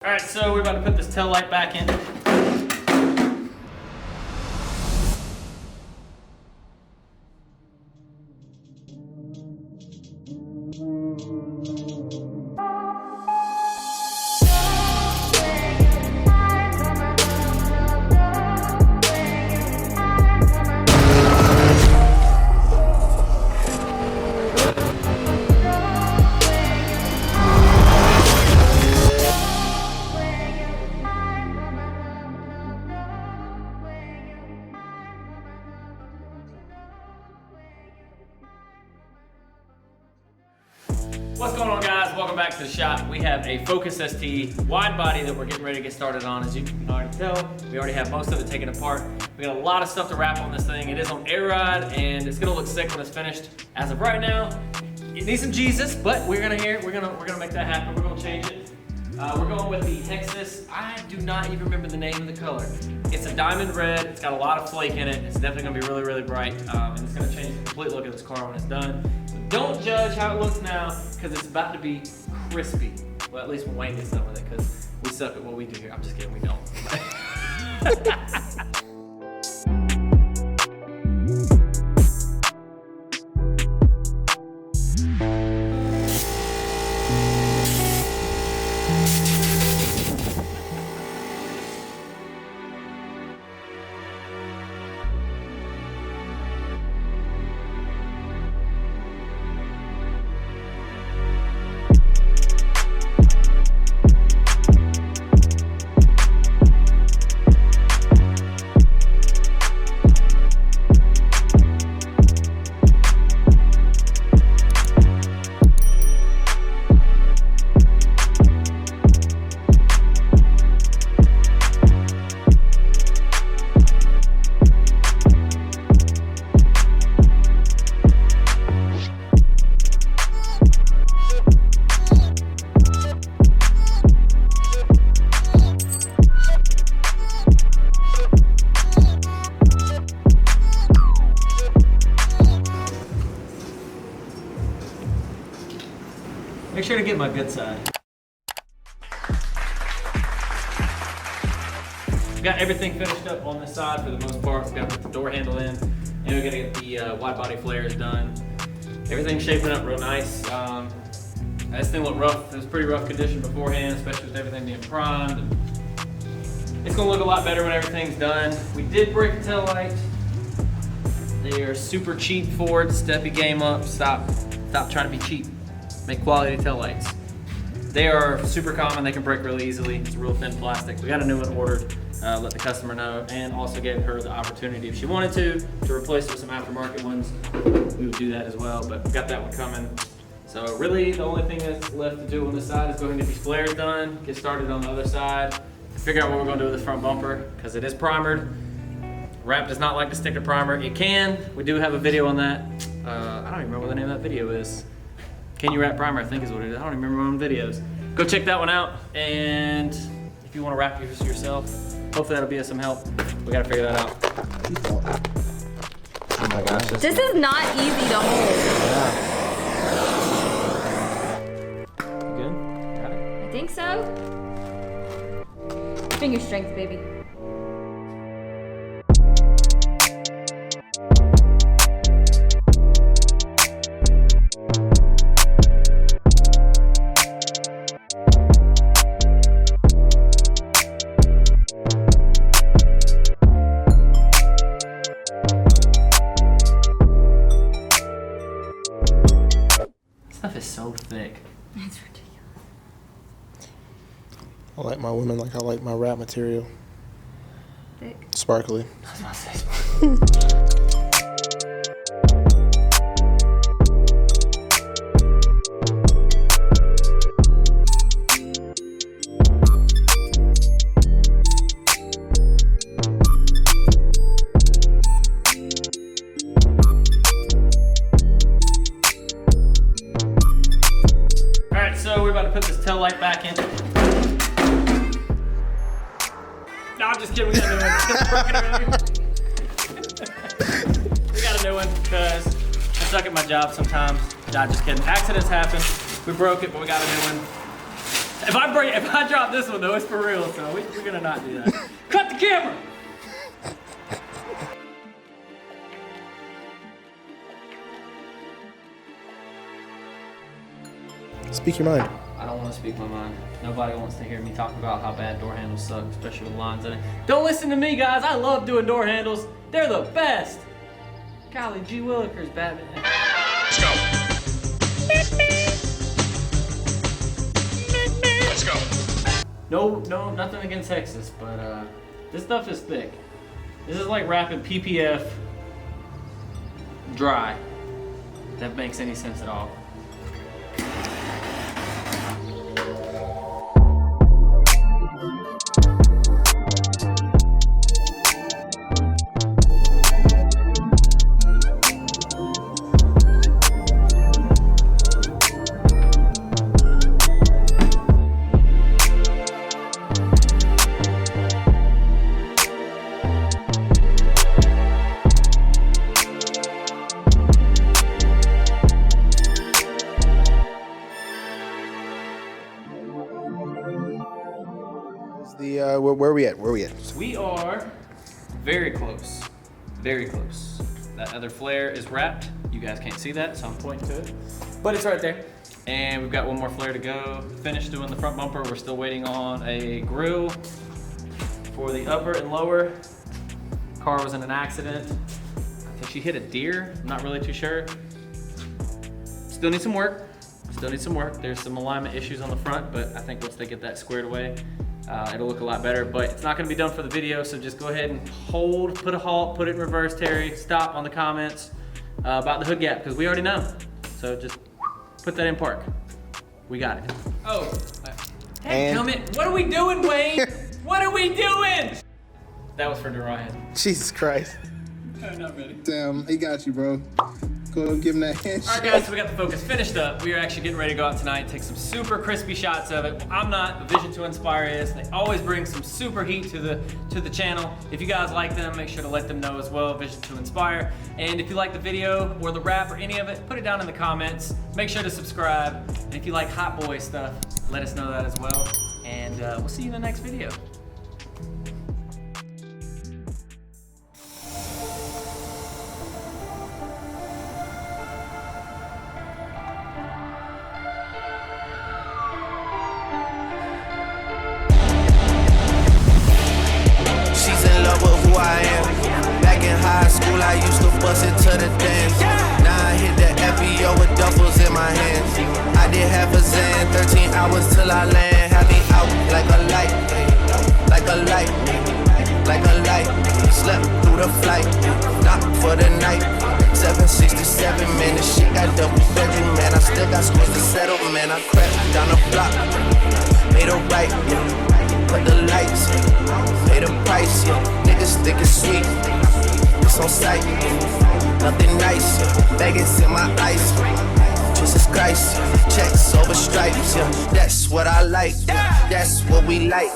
All right, so we're about to put this tail light back in. What's going on, guys? Welcome back to the shop. We have a Focus ST wide body that we're getting ready to get started on. As you can already tell, we already have most of it taken apart. We got a lot of stuff to wrap on this thing. It is on air ride and it's gonna look sick when it's finished. As of right now, it needs some Jesus, but we're gonna make that happen. We're gonna change it. We're going with the Texas. I do not even remember the name of the color. It's a diamond red. It's got a lot of flake in it. It's definitely gonna be really, really bright. And it's gonna change the complete look of this car when it's done. So don't judge how it looks now, because it's about to be crispy. Well, at least when Wayne gets done with it, because we suck at what we do here. I'm just kidding, we don't. Make sure to get my good side. We've got everything finished up on this side for the most part. We've got to put the door handle in, and we're gonna get the wide body flares done. Everything's shaping up real nice. This thing looked rough. It was pretty rough condition beforehand, especially with everything being primed. It's gonna look a lot better when everything's done. We did break the tail light. They are super cheap Ford. Step your game up. Stop trying to be cheap. Make quality tail lights. They are super common. They can break really easily. It's real thin plastic. We got a new one ordered. Let the customer know, and also gave her the opportunity, if she wanted to replace it with some aftermarket ones. We would do that as well, but we got that one coming. So really, the only thing that's left to do on this side is go ahead and get these flares done, get started on the other side, figure out what we're gonna do with this front bumper, because it is primered. Wrap does not like to stick to primer. It can. We do have a video on that. I don't even remember what the name of that video is. Can You Wrap Primer, I think is what it is. I don't even remember my own videos. Go check that one out, and if you want to wrap yours yourself, hopefully that'll be of some help. We gotta figure that out. Oh my gosh. This is not easy to hold. Yeah. You good? Got it? I think so. Finger strength, baby. Stuff is so thick. That's ridiculous. I like my women like I like my wrap material. Thick. Sparkly. I was about to say sparkly. So we're about to put this tail light back in. No, I'm just kidding. We got a new one. We got a new one because I suck at my job sometimes. Nah, just kidding. Accidents happen. We broke it, but we got a new one. If I drop this one though, it's for real. So we're gonna not do that. Cut the camera. Speak your mind. I don't want to speak my mind. Nobody wants to hear me talk about how bad door handles suck, especially with lines in it. Don't listen to me, guys. I love doing door handles. They're the best. Golly, G. Willikers, Batman. Let's go. Let's go. No, nothing against Texas, but this stuff is thick. This is like wrapping PPF dry. If that makes any sense at all. Where are we at? Where are we at? We are very close. Very close. That other flare is wrapped. You guys can't see that, so I'm pointing to it. But it's right there. And we've got one more flare to go. Finished doing the front bumper. We're still waiting on a grill for the upper and lower. Car was in an accident. I think she hit a deer. I'm not really too sure. Still need some work. Still need some work. There's some alignment issues on the front, but I think once they get that squared away, it'll look a lot better, but it's not gonna be done for the video, so just go ahead and hold, put a halt, put it in reverse, Terry, stop on the comments about the hood gap, because we already know. So just put that in park. We got it. Oh, dadgummit, what are we doing, Wayne? What are we doing? That was for Dorian. Jesus Christ. I'm not ready. Damn, he got you, bro. Go ahead and give him that handshake. All right, guys, so we got the Focus finished up. We are actually getting ready to go out tonight and take some super crispy shots of it. I'm not, the Vision to Inspire is. They always bring some super heat to the channel. If you guys like them, make sure to let them know as well, Vision to Inspire. And if you like the video or the rap or any of it, put it down in the comments. Make sure to subscribe. And if you like Hot Boy stuff, let us know that as well. And we'll see you in the next video. I used to bust it to the dance. Now I hit the FBO with duffels in my hands. I did half a Zan, 13 hours till I land. Had me out like a light, like a light, like a light. Slept through the flight, not for the night. 767, man, this shit got double bedroom, man. I still got scores to settle, man. I crept down the block, made a right, put the lights, paid a price, niggas think it's sweet. On sight, nothing nice, baggage in my eyes. Jesus Christ, checks over stripes, yeah. That's what I like, that's what we like.